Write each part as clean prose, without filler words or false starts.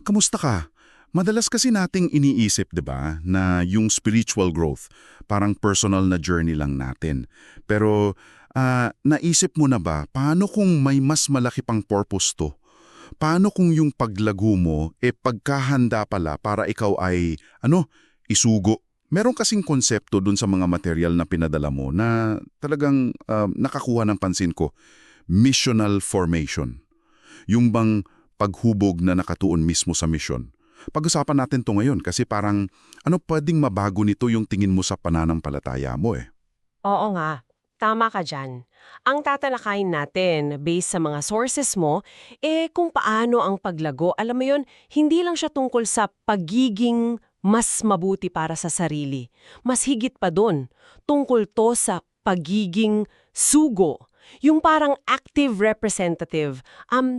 Kamusta ka? Madalas kasi nating iniisip, 'di ba, na yung spiritual growth, parang personal na journey lang natin. Pero naisip mo na ba, paano kung may mas malaki pang purpose to? Paano kung yung paglago mo, pagkahanda pala para ikaw ay, isugo? Meron kasing konsepto dun sa mga material na pinadala mo na talagang nakakuha ng pansin ko, missional formation. Yung bang paghubog na nakatuon mismo sa misyon. Pag-usapan natin to ngayon kasi parang pwedeng mabago nito yung tingin mo sa pananampalataya mo eh. Oo nga, tama ka dyan. Ang tatalakayin natin, based sa mga sources mo, kung paano ang paglago, alam mo yun, hindi lang siya tungkol sa pagiging mas mabuti para sa sarili. Mas higit pa dun, tungkol to sa pagiging sugo. Yung parang active representative,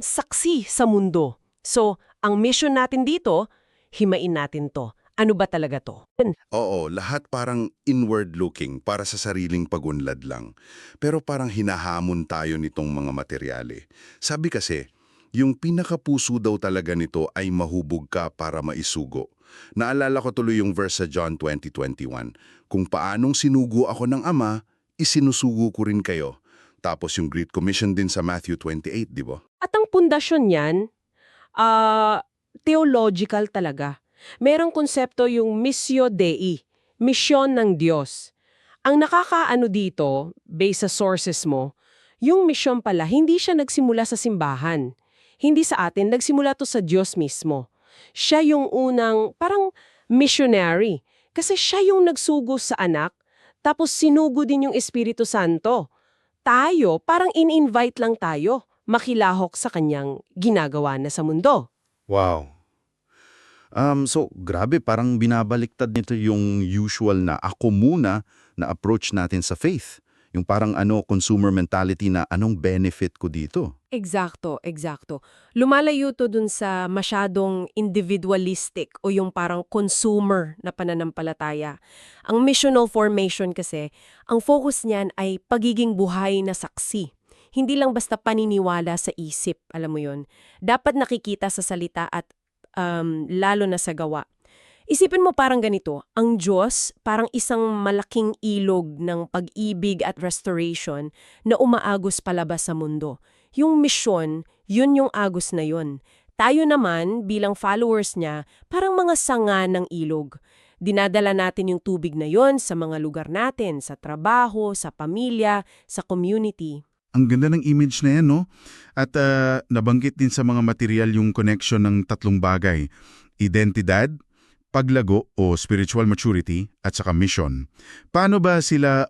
saksi sa mundo. So, ang mission natin dito, himain natin to. Ano ba talaga to? Oo, lahat parang inward-looking para sa sariling pagunlad lang. Pero parang hinahamon tayo nitong mga materyale. Sabi kasi, yung pinakapuso daw talaga nito ay mahubog ka para maisugo. Naalala ko tuloy yung verse sa John 20:21. Kung paanong sinugo ako ng Ama, isinusugo ko rin kayo. Tapos yung Great Commission din sa Matthew 28, di ba? At ang pundasyon niyan, theological talaga. Merong konsepto yung missio Dei, misyon ng Diyos. Ang nakakaano dito, based sa sources mo, yung misyon pala, hindi siya nagsimula sa simbahan. Hindi sa atin, nagsimula to sa Diyos mismo. Siya yung unang, parang missionary. Kasi siya yung nagsugo sa anak, tapos sinugo din yung Espiritu Santo. Tayo, parang in-invite lang tayo, makilahok sa kanyang ginagawa na sa mundo. Wow. So grabe parang binabaliktad nito yung usual na ako muna na approach natin sa faith. Yung parang consumer mentality na anong benefit ko dito. Eksakto, eksakto. Lumalayo to dun sa masyadong individualistic o yung parang consumer na pananampalataya. Ang missional formation kasi, ang focus niyan ay pagiging buhay na saksi. Hindi lang basta paniniwala sa isip, alam mo yun. Dapat nakikita sa salita at lalo na sa gawa. Isipin mo parang ganito, ang Diyos parang isang malaking ilog ng pag-ibig at restoration na umaagos palabas sa mundo. Yung misyon, yun yung agos na yun. Tayo naman, bilang followers niya, parang mga sanga ng ilog. Dinadala natin yung tubig na yon sa mga lugar natin, sa trabaho, sa pamilya, sa community. Ang ganda ng image na yan, no? At nabanggit din sa mga material yung connection ng tatlong bagay. Identidad, paglago o spiritual maturity, at saka mission. Paano ba sila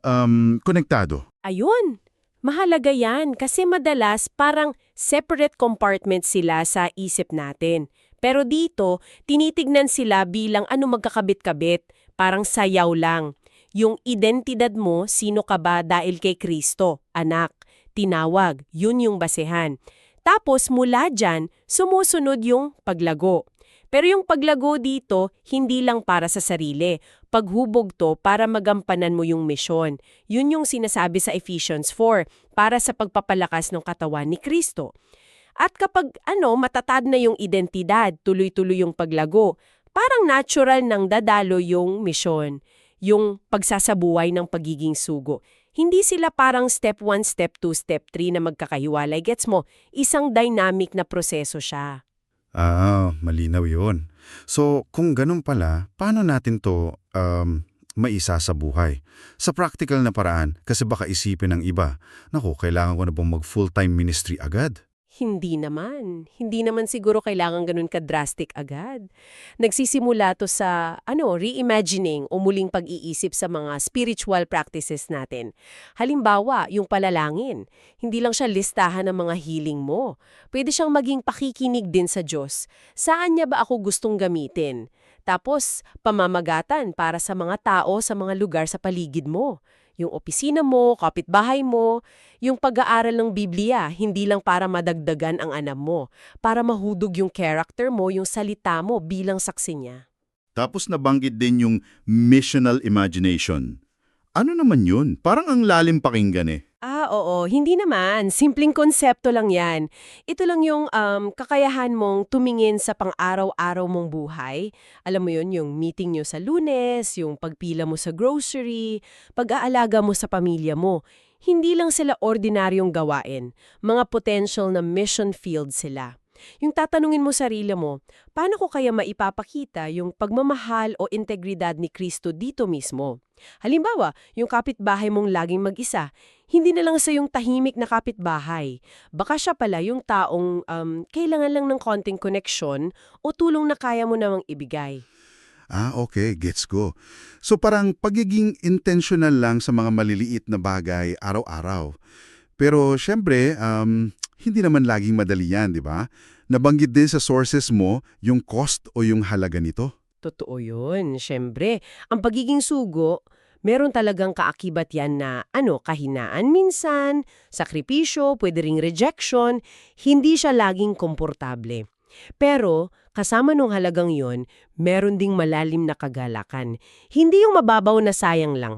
konektado? Ayun! Mahalaga yan kasi madalas parang separate compartments sila sa isip natin. Pero dito, tinitignan sila bilang magkakabit-kabit, parang sayaw lang. Yung identidad mo, sino ka ba dahil kay Kristo, anak, tinawag, yun yung basehan. Tapos mula dyan, sumusunod yung paglago. Pero yung paglago dito, hindi lang para sa sarili. Paghubog to para magampanan mo yung misyon. Yun yung sinasabi sa Ephesians 4, para sa pagpapalakas ng katawan ni Kristo. At kapag matatag na yung identidad, tuloy-tuloy yung paglago, parang natural nang dadalo yung misyon, yung pagsasabuhay ng pagiging sugo. Hindi sila parang step 1, step 2, step 3 na magkakahiwalay. Gets mo? Isang dynamic na proseso siya. Malinaw yun. So, kung ganun pala, paano natin to maisa sa buhay? Sa practical na paraan, kasi baka isipin ng iba, naku, kailangan ko na bang mag-full-time ministry agad? Hindi naman. Hindi naman siguro kailangan ganun ka-drastic agad. Nagsisimula to sa, reimagining o muling pag-iisip sa mga spiritual practices natin. Halimbawa, yung palalangin. Hindi lang siya listahan ng mga healing mo. Pwede siyang maging pakikinig din sa Diyos. Saan niya ba ako gustong gamitin? Tapos, pamamagatan para sa mga tao sa mga lugar sa paligid mo. Yung opisina mo, kapitbahay mo, yung pag-aaral ng Biblia, hindi lang para madagdagan ang anam mo, para mahudog yung character mo, yung salita mo bilang saksi niya. Tapos nabanggit din yung missional imagination. Ano naman yun? Parang ang lalim pakinggan eh. oo. Hindi naman. Simpleng konsepto lang yan. Ito lang yung kakayahan mong tumingin sa pang-araw-araw mong buhay. Alam mo yun, yung meeting nyo sa Lunes, yung pagpila mo sa grocery, pag-aalaga mo sa pamilya mo. Hindi lang sila ordinaryong gawain. Mga potential na mission field sila. Yung tatanungin mo sarili mo, paano ko kaya maipapakita yung pagmamahal o integridad ni Kristo dito mismo? Halimbawa, yung kapitbahay mong laging mag-isa, hindi na lang sa yung tahimik na kapitbahay. Baka siya pala yung taong kailangan lang ng konting koneksyon o tulong na kaya mo namang ibigay. Okay, gets ko. So parang pagiging intentional lang sa mga maliliit na bagay araw-araw. Pero syempre, hindi naman laging madali yan, di ba? Nabanggit din sa sources mo yung cost o yung halaga nito. Totoo yun, syempre. Ang pagiging sugo, meron talagang kaakibat yan na kahinaan minsan, sakripisyo, pwede ring rejection, hindi siya laging komportable. Pero, kasama nung halagang yon, meron ding malalim na kagalakan. Hindi yung mababaw na sayang lang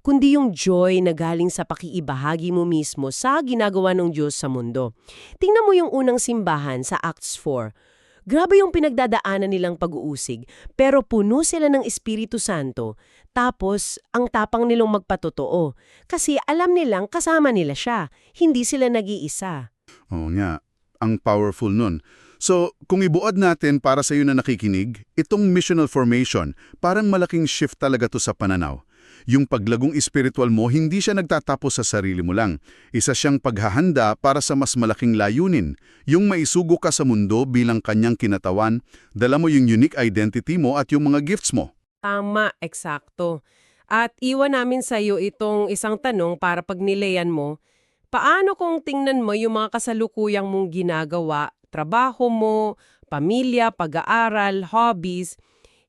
kundi yung joy na galing sa pakiibahagi mo mismo sa ginagawa ng Diyos sa mundo. Tingnan mo yung unang simbahan sa Acts 4. Grabe yung pinagdadaanan nilang pag-uusig, pero puno sila ng Espiritu Santo. Tapos, ang tapang nilang magpatotoo. Kasi alam nilang kasama nila siya, hindi sila nag-iisa. Oo nga, ang powerful nun. So, kung ibuod natin para sa iyo na nakikinig, itong missional formation, parang malaking shift talaga to sa pananaw. Yung paglagong espiritual mo, hindi siya nagtatapos sa sarili mo lang. Isa siyang paghahanda para sa mas malaking layunin. Yung maisugo ka sa mundo bilang kanyang kinatawan, dala mo yung unique identity mo at yung mga gifts mo. Tama, eksakto. At iwan namin sa iyo itong isang tanong para pagnilayan mo. Paano kung tingnan mo yung mga kasalukuyang mong ginagawa, trabaho mo, pamilya, pag-aaral, hobbies,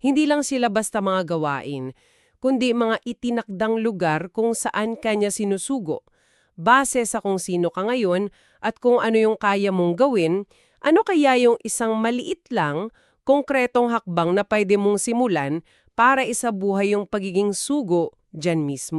hindi lang sila basta mga gawain, kundi mga itinakdang lugar kung saan kanya sinusugo. Base sa kung sino ka ngayon at kung ano yung kaya mong gawin, ano kaya yung isang maliit lang, konkretong hakbang na pwede mong simulan para isabuhay yung pagiging sugo dyan mismo?